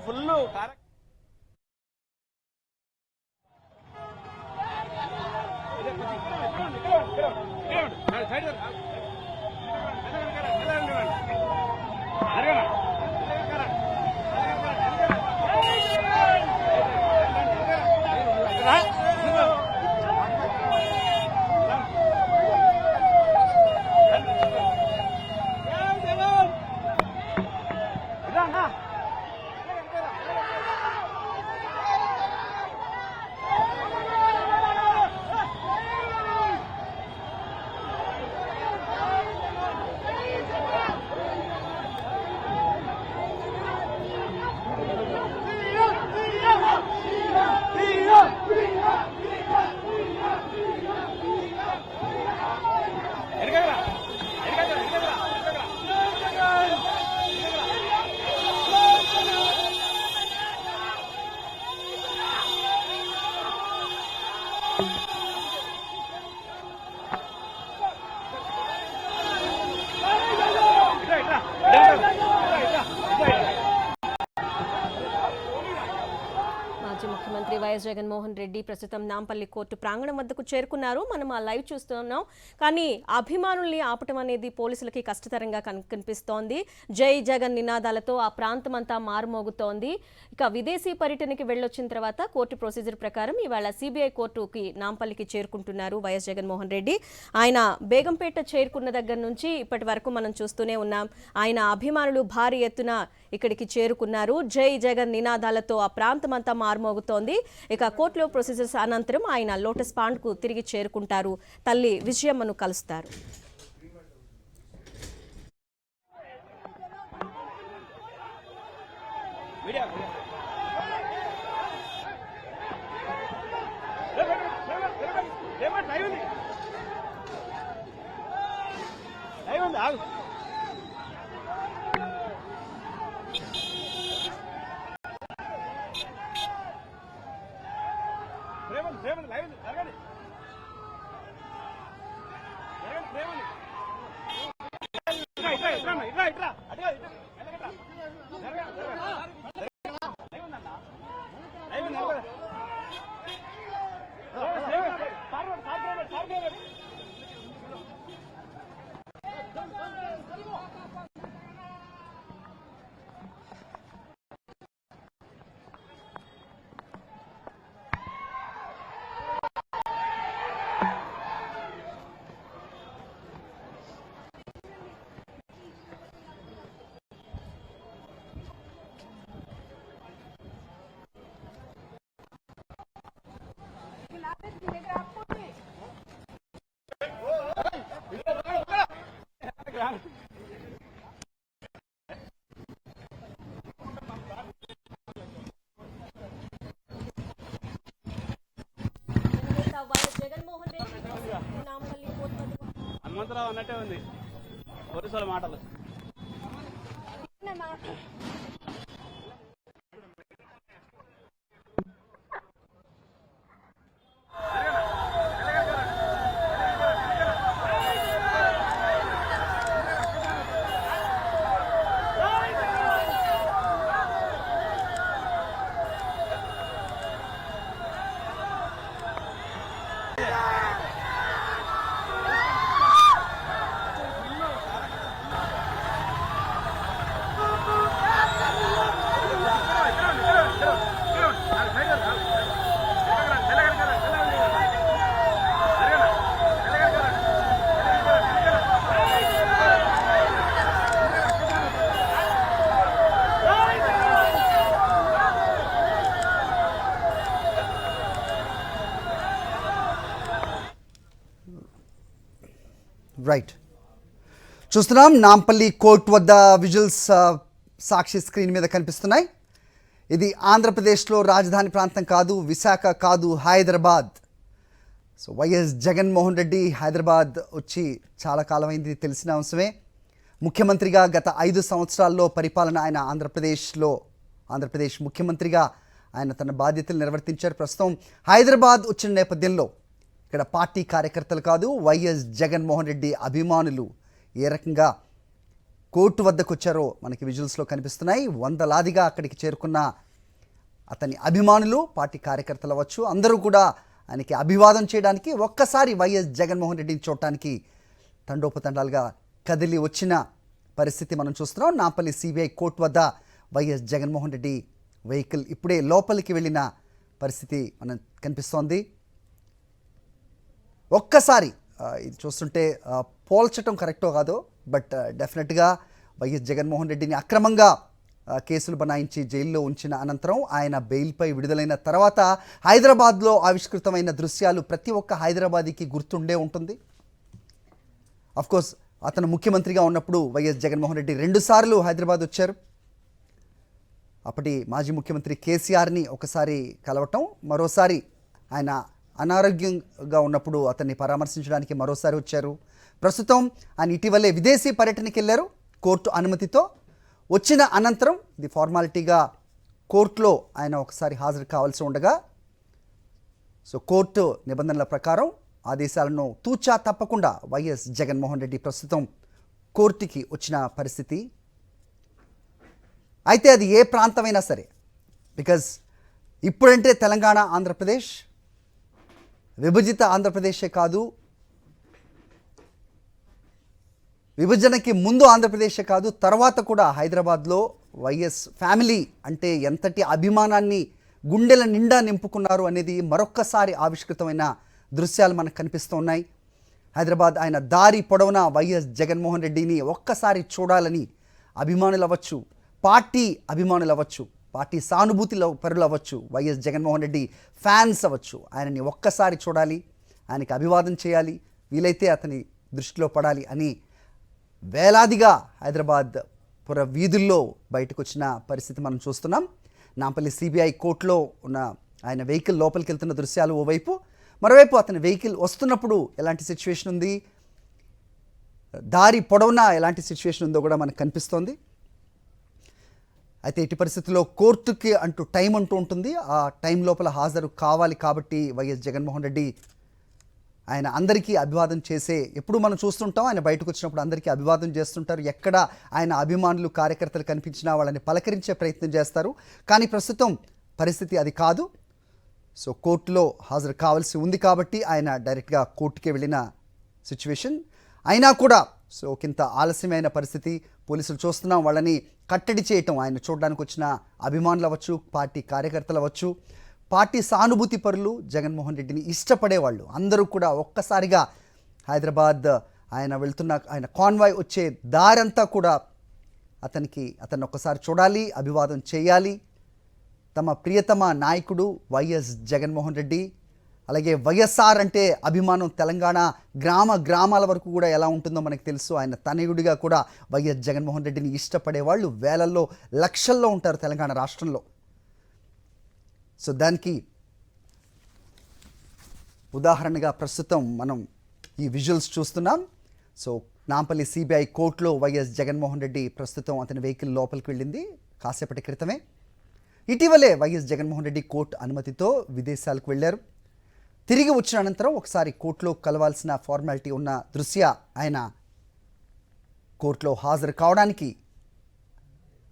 Full ముఖ్యమంత్రి YS Jaganmohan Reddy ప్రస్తుతం Nampally court ప్రాంగణం వద్దకు చేరుకున్నారు. మనం ఆ లైవ్ చూస్తున్నాం. కానీ అభిమానుల్ని ఆపటం అనేది పోలీసులకి కష్టతరంగా కనిపిస్తోంది. జై జగన్ నినాదాలతో ఆ ప్రాంతం అంతా మారుమోగుతోంది. ఇక విదేశీ పర్యటనకి వెళ్ళొచ్చిన తర్వాత కోర్టు ప్రొసీజర్ ప్రకారం ఇవాళ సిబిఐ కోర్టుకి నాంపల్లికి చేరుకుంటున్నారు వైఎస్ జగన్మోహన్ రెడ్డి. ఆయన బేగంపేట చేరుకున్న దగ్గర నుంచి ఇప్పటి వరకు మనం చూస్తూనే ఉన్నాం. ఆయన అభిమానులు భారీ ఎత్తున ఇక్కడికి చేరుకున్నారు. జై జగన్ నినాదాలతో ఆ ప్రాంతం అంతా మారుమోగుతోంది. ఇక కోర్టులో ప్రొసీజర్స్ అనంతరం ఆయన లోటస్ పాండ్ కు తిరిగి చేరుకుంటారు. తల్లి విజయమ్మను కలుస్తారు. హనుమంతరావు అన్నట్టే ఉంది పోలీసుల మాటలు. రైట్, చూస్తున్నాం నాంపల్లి కోర్టు వద్ద విజువల్స్ సాక్షి స్క్రీన్ మీద కనిపిస్తున్నాయి. ఇది ఆంధ్రప్రదేశ్లో రాజధాని ప్రాంతం కాదు, విశాఖ కాదు, హైదరాబాద్. సో వైఎస్ జగన్మోహన్ రెడ్డి హైదరాబాద్ వచ్చి చాలా కాలమైంది, తెలిసిన అంశమే. ముఖ్యమంత్రిగా గత 5 సంవత్సరాల్లో పరిపాలన ఆయన ఆంధ్రప్రదేశ్ ముఖ్యమంత్రిగా ఆయన తన బాధ్యతలు నిర్వర్తించారు. ప్రస్తుతం హైదరాబాద్ వచ్చిన నేపథ్యంలో ఇక్కడ పార్టీ కార్యకర్తలు కాదు, వైఎస్ జగన్మోహన్ రెడ్డి అభిమానులు ఏ రకంగా కోర్టు వద్దకు వచ్చారో మనకి విజువల్స్లో కనిపిస్తున్నాయి. వందలాదిగా అక్కడికి చేరుకున్న అతని అభిమానులు, పార్టీ కార్యకర్తలు అవ్వచ్చు, అందరూ కూడా ఆయనకి అభివాదం చేయడానికి, ఒక్కసారి వైఎస్ జగన్మోహన్ రెడ్డిని చూడటానికి తండోపతండాలుగా కదిలి వచ్చిన పరిస్థితి మనం చూస్తున్నాం. నాంపల్లి సిబిఐ కోర్టు వద్ద వైఎస్ జగన్మోహన్ రెడ్డి వెహికల్ ఇప్పుడే లోపలికి వెళ్ళిన పరిస్థితి మనం కనిపిస్తోంది. ఒక్కసారి ఇది చూస్తుంటే పోల్చటం కరెక్టో కాదో, బట్ డెఫినెట్గా వైఎస్ జగన్మోహన్ రెడ్డిని అక్రమంగా కేసులు బనాయించి జైల్లో ఉంచిన అనంతరం ఆయన బెయిల్పై విడుదలైన తర్వాత హైదరాబాద్లో ఆవిష్కృతమైన దృశ్యాలు ప్రతి ఒక్క హైదరాబాదీకి గుర్తుండే ఉంటుంది. అఫ్కోర్స్ అతను ముఖ్యమంత్రిగా ఉన్నప్పుడు వైఎస్ జగన్మోహన్ రెడ్డి 2 సార్లు హైదరాబాద్ వచ్చారు. అప్పటి మాజీ ముఖ్యమంత్రి కేసీఆర్ని ఒకసారి కలవటం, మరోసారి ఆయన అనారోగ్యంగా ఉన్నప్పుడు అతన్ని పరామర్శించడానికి మరోసారి వచ్చారు. ప్రస్తుతం ఆయన ఇటీవలే విదేశీ పర్యటనకి వెళ్ళారు కోర్టు అనుమతితో. వచ్చిన అనంతరం ఇది ఫార్మాలిటీగా కోర్టులో ఆయన ఒకసారి హాజరు కావాల్సి ఉండగా, సో కోర్టు నిబంధనల ప్రకారం ఆదేశాలను తూచా తప్పకుండా వైఎస్ జగన్మోహన్ రెడ్డి ప్రస్తుతం కోర్టుకి వచ్చిన పరిస్థితి. అయితే అది ఏ ప్రాంతమైనా సరే, బికాజ్ ఇప్పుడంటే తెలంగాణ, ఆంధ్రప్రదేశ్, విభజిత ఆంధ్రప్రదేశే కాదు, విభజనకి ముందు ఆంధ్రప్రదేశే కాదు, తర్వాత కూడా హైదరాబాద్లో వైఎస్ ఫ్యామిలీ అంటే ఎంతటి అభిమానాన్ని గుండెల నిండా నింపుకున్నారు అనేది మరొక్కసారి ఆవిష్కృతమైన దృశ్యాలు మనకు కనిపిస్తూ ఉన్నాయి. హైదరాబాద్ ఆయన దారి పొడవునా వైఎస్ జగన్మోహన్ రెడ్డిని ఒక్కసారి చూడాలని అభిమానులు అవ్వచ్చు, పార్టీ అభిమానులు అవ్వచ్చు, పార్టీ సానుభూతి పరులు అవ్వచ్చు, వైఎస్ జగన్మోహన్ రెడ్డి ఫ్యాన్స్ అవ్వచ్చు, ఆయనని ఒక్కసారి చూడాలి, ఆయనకి అభివాదం చేయాలి, వీలైతే అతని దృష్టిలో పడాలి అని వేలాదిగా హైదరాబాద్ పుర వీధుల్లో బయటకు వచ్చిన పరిస్థితి మనం చూస్తున్నాం. నాంపల్లి సిబిఐ కోర్టులో ఉన్న ఆయన వెహికల్ లోపలికి వెళ్తున్న దృశ్యాలు ఓవైపు, మరోవైపు అతని వెహికల్ వస్తున్నప్పుడు ఎలాంటి సిచ్యువేషన్ ఉంది, దారి పొడవునా ఎలాంటి సిచ్యువేషన్ ఉందో కూడా మనకు కనిపిస్తోంది. అయితే ఇటు పరిస్థితుల్లో కోర్టుకి అంటూ టైం అంటూ ఉంటుంది, ఆ టైం లోపల హాజరు కావాలి. కాబట్టి వైఎస్ జగన్మోహన్ రెడ్డి ఆయన అందరికీ అభివాదం చేసే, ఎప్పుడు మనం చూస్తుంటాం ఆయన బయటకు వచ్చినప్పుడు అందరికీ అభివాదం చేస్తుంటారు. ఎక్కడ ఆయన అభిమానులు, కార్యకర్తలు కనిపించినా వాళ్ళని పలకరించే ప్రయత్నం చేస్తారు. కానీ ప్రస్తుతం పరిస్థితి అది కాదు. సో కోర్టులో హాజరు కావాల్సి ఉంది కాబట్టి ఆయన డైరెక్ట్గా కోర్టుకే వెళ్ళిన సిచ్యువేషన్. అయినా కూడా సో ఒకంత ఆలస్యమైన పరిస్థితి. పోలీసులు చూస్తున్నాం వాళ్ళని కట్టడి చేయటం, ఆయన చూడడానికి వచ్చిన అభిమానులు అవ్వచ్చు, పార్టీ కార్యకర్తలు అవ్వచ్చు, పార్టీ సానుభూతి పరులు, జగన్మోహన్ రెడ్డిని ఇష్టపడేవాళ్ళు అందరూ కూడా ఒక్కసారిగా హైదరాబాద్ ఆయన వెళ్తున్న ఆయన కాన్వాయ్ వచ్చే దారంతా కూడా అతన్ని ఒక్కసారి చూడాలి, అభివాదం చేయాలి. తమ ప్రియతమ నాయకుడు వైఎస్ జగన్మోహన్ రెడ్డి, అలాగే వైఎస్ఆర్ అంటే అభిమానం తెలంగాణ గ్రామాల వరకు కూడా ఎలా ఉంటుందో మనకు తెలుసు. ఆయన తనయుడిగా కూడా వైఎస్ జగన్మోహన్ రెడ్డిని ఇష్టపడే వాళ్ళు వేలల్లో, లక్షల్లో ఉంటారు తెలంగాణ రాష్ట్రంలో. సో దానికి ఉదాహరణగా ప్రస్తుతం మనం ఈ విజువల్స్ చూస్తున్నాం. సో నాంపల్లి సిబిఐ కోర్టులో వైఎస్ జగన్మోహన్ రెడ్డి ప్రస్తుతం అతని వెహికల్ లోపలికి వెళ్ళింది కాసేపటి క్రితమే. ఇటీవలే వైఎస్ జగన్మోహన్ రెడ్డి కోర్టు అనుమతితో విదేశాలకు వెళ్ళారు. తిరిగి వచ్చిన అనంతరం ఒకసారి కోర్టులో కలవాల్సిన ఫార్మాలిటీ ఉన్న దృశ్య ఆయన కోర్టులో హాజరు కావడానికి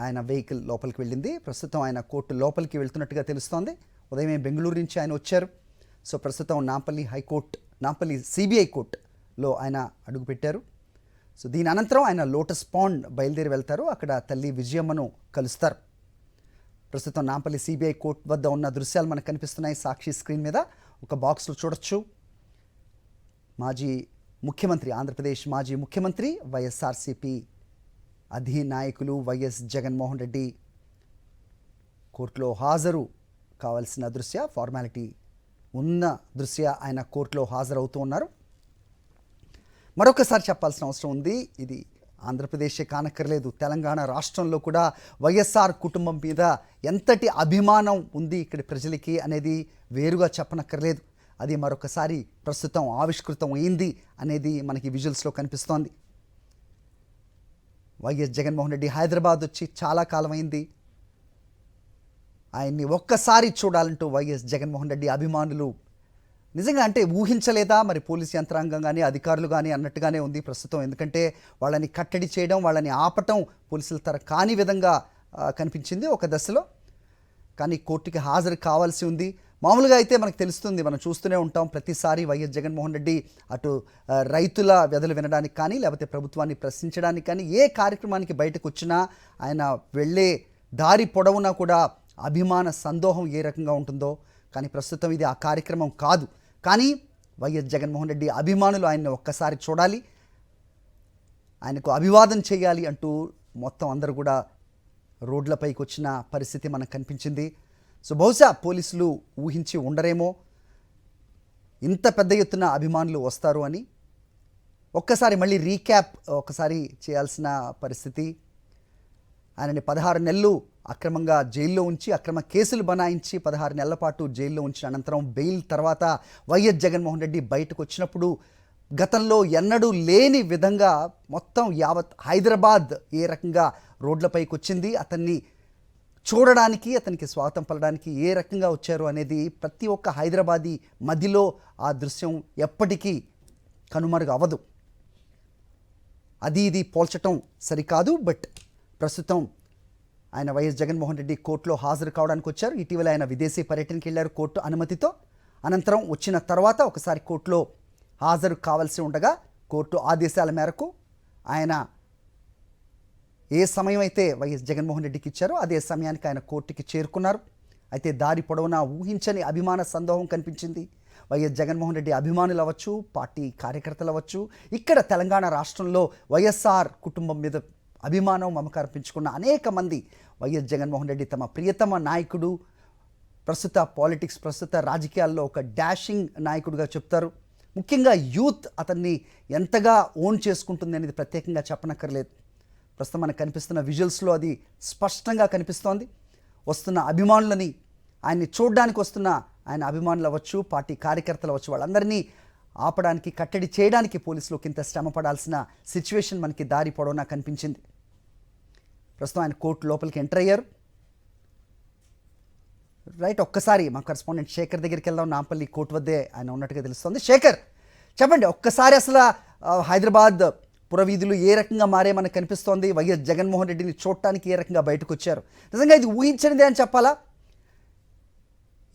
ఆయన వెహికల్ లోపలికి వెళ్ళింది. ప్రస్తుతం ఆయన కోర్టు లోపలికి వెళ్తున్నట్టుగా తెలుస్తోంది. ఉదయమే బెంగళూరు నుంచి ఆయన వచ్చారు. సో ప్రస్తుతం నాంపల్లి సిబిఐ కోర్టులో ఆయన అడుగుపెట్టారు. సో దీని అనంతరం ఆయన లోటస్ పాండ్ బయలుదేరి వెళ్తారు. అక్కడ తల్లి విజయమ్మను కలుస్తారు. ప్రస్తుతం నాంపల్లి సిబిఐ కోర్టు వద్ద ఉన్న దృశ్యాలు మనకు కనిపిస్తున్నాయి సాక్షి స్క్రీన్ మీద. ఒక బాక్స్లో చూడొచ్చు. ఆంధ్రప్రదేశ్ మాజీ ముఖ్యమంత్రి, వైఎస్ఆర్సీపీ అధినాయకులు వైఎస్ జగన్మోహన్ రెడ్డి కోర్టులో హాజరు కావాల్సిన దృశ్య, ఫార్మాలిటీ ఉన్న దృశ్య ఆయన కోర్టులో హాజరవుతూ ఉన్నారు. మరొకసారి చెప్పాల్సిన అవసరం ఉంది, ఇది ఆంధ్రప్రదేశే కానక్కర్లేదు, తెలంగాణ రాష్ట్రంలో కూడా వైఎస్ఆర్ కుటుంబం మీద ఎంతటి అభిమానం ఉంది ఇక్కడి ప్రజలకి అనేది వేరుగా చెప్పనక్కర్లేదు. అది మరొకసారి ప్రస్తుతం ఆవిష్కృతం అయింది అనేది మనకి విజువల్స్లో కనిపిస్తోంది. వైఎస్ జగన్మోహన్ రెడ్డి హైదరాబాద్ వచ్చి చాలా కాలం అయింది. ఆయన్ని ఒక్కసారి చూడాలంటూ వైఎస్ జగన్మోహన్ రెడ్డి అభిమానులు నిజంగా అంటే ఊహించలేదా మరి పోలీస్ యంత్రాంగం కానీ అధికారులు కానీ అన్నట్టుగానే ఉంది ప్రస్తుతం. ఎందుకంటే వాళ్ళని కట్టడి చేయడం, వాళ్ళని ఆపటం పోలీసుల తర కాని విధంగా కనిపించింది ఒక దశలో. కానీ కోర్టుకి హాజరు కావాల్సి ఉంది. మామూలుగా అయితే మనకు తెలుస్తుంది, మనం చూస్తూనే ఉంటాం ప్రతిసారి వైఎస్ జగన్మోహన్ రెడ్డి అటు రైతుల వ్యధలు వినడానికి కానీ లేకపోతే ప్రభుత్వాన్ని ప్రశ్నించడానికి కానీ ఏ కార్యక్రమానికి బయటకు వచ్చినా ఆయన వెళ్ళే దారి పొడవునా కూడా అభిమాన సందోహం ఏ రకంగా ఉంటుందో. కానీ ప్రస్తుతం ఇది ఆ కార్యక్రమం కాదు. కానీ వైఎస్ జగన్మోహన్ రెడ్డి అభిమానులు ఆయన్ని ఒక్కసారి చూడాలి, ఆయనకు అభివాదం చేయాలి అంటూ మొత్తం అందరూ కూడా రోడ్లపైకి వచ్చిన పరిస్థితి మనకు కనిపించింది. సో బహుశా పోలీసులు ఊహించి ఉండరేమో ఇంత పెద్ద ఎత్తున అభిమానులు వస్తారు అని. ఒక్కసారి మళ్ళీ రీక్యాప్ ఒకసారి చేయాల్సిన పరిస్థితి. ఆయనని 16 నెలలు అక్రమంగా జైల్లో ఉంచి, అక్రమ కేసులు బనాయించి 16 నెలల పాటు జైల్లో ఉంచిన అనంతరం బెయిల్ తర్వాత వైఎస్ జగన్మోహన్ రెడ్డి బయటకు వచ్చినప్పుడు గతంలో ఎన్నడూ లేని విధంగా మొత్తం యావత్ హైదరాబాద్ ఏ రకంగా రోడ్లపైకి వచ్చింది, అతన్ని చూడడానికి, అతనికి స్వాగతం పలడానికి ఏ రకంగా వచ్చారు అనేది ప్రతి ఒక్క హైదరాబాదీ మదిలో ఆ దృశ్యం ఎప్పటికీ కనుమరుగు అవ్వదు. అది ఇది పోల్చటం సరికాదు. బట్ ప్రస్తుతం ఆయన వైఎస్ జగన్మోహన్ రెడ్డి కోర్టులో హాజరు కావడానికి వచ్చారు. ఇటీవల ఆయన విదేశీ పర్యటనకి వెళ్ళారు కోర్టు అనుమతితో. అనంతరం వచ్చిన తర్వాత ఒకసారి కోర్టులో హాజరు కావాల్సి ఉండగా కోర్టు ఆదేశాల మేరకు ఆయన ఏ సమయం అయితే వైఎస్ జగన్మోహన్ రెడ్డికి ఇచ్చారో అదే సమయానికి ఆయన కోర్టుకి చేరుకున్నారు. అయితే దారి పొడవునా ఊహించని అభిమాన సందోహం కనిపించింది. వైఎస్ జగన్మోహన్ రెడ్డి అభిమానులు అవ్వచ్చు, పార్టీ కార్యకర్తలు అవ్వచ్చు, ఇక్కడ తెలంగాణ రాష్ట్రంలో వైఎస్ఆర్ కుటుంబం మీద అభిమానం, మమకారం పెంచుకున్న అనేక మంది వైఎస్ జగన్మోహన్ రెడ్డి తమ ప్రియతమ నాయకుడు, ప్రస్తుత రాజకీయాల్లో ఒక డాషింగ్ నాయకుడిగా చెప్తారు. ముఖ్యంగా యూత్ అతన్ని ఎంతగా ఓన్ చేసుకుంటుంది అనేది ప్రత్యేకంగా చెప్పనక్కర్లేదు. ప్రస్తుతం మనకు కనిపిస్తున్న విజువల్స్లో అది స్పష్టంగా కనిపిస్తోంది. వస్తున్న అభిమానులని, ఆయన్ని చూడడానికి వస్తున్న ఆయన అభిమానులు అవ్వచ్చు, పార్టీ కార్యకర్తలు అవ్వచ్చు, వాళ్ళందరినీ ఆపడానికి, కట్టడి చేయడానికి పోలీసులు ఇంత శ్రమ పడాల్సిన సిచ్యువేషన్ మనకి దారి పొడవునా కనిపించింది. ప్రస్తుతం ఆయన కోర్టు లోపలికి ఎంటర్ అయ్యారు. రైట్, ఒక్కసారి మా కరెస్పాండెంట్ శేఖర్ దగ్గరికి వెళ్దాం. నాంపల్లి కోర్టు వద్దే ఆయన ఉన్నట్టుగా తెలుస్తుంది. శేఖర్, చెప్పండి ఒక్కసారి అసలు హైదరాబాద్ పురవీధులు ఏ రకంగా మారే మనకు కనిపిస్తోంది, వైఎస్ జగన్మోహన్ రెడ్డిని చూడటానికి ఏ రకంగా బయటకు వచ్చారు? నిజంగా ఇది ఊహించనిదే అని చెప్పాలా?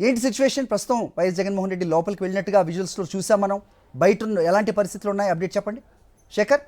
ఏంటి సిచ్యువేషన్? ప్రస్తుతం వైఎస్ జగన్మోహన్ రెడ్డి లోపలికి వెళ్ళినట్టుగా విజువల్స్లో చూసాం మనం. బయట ఎలాంటి పరిస్థితులు ఉన్నాయి, అప్డేట్ చెప్పండి శేఖర్.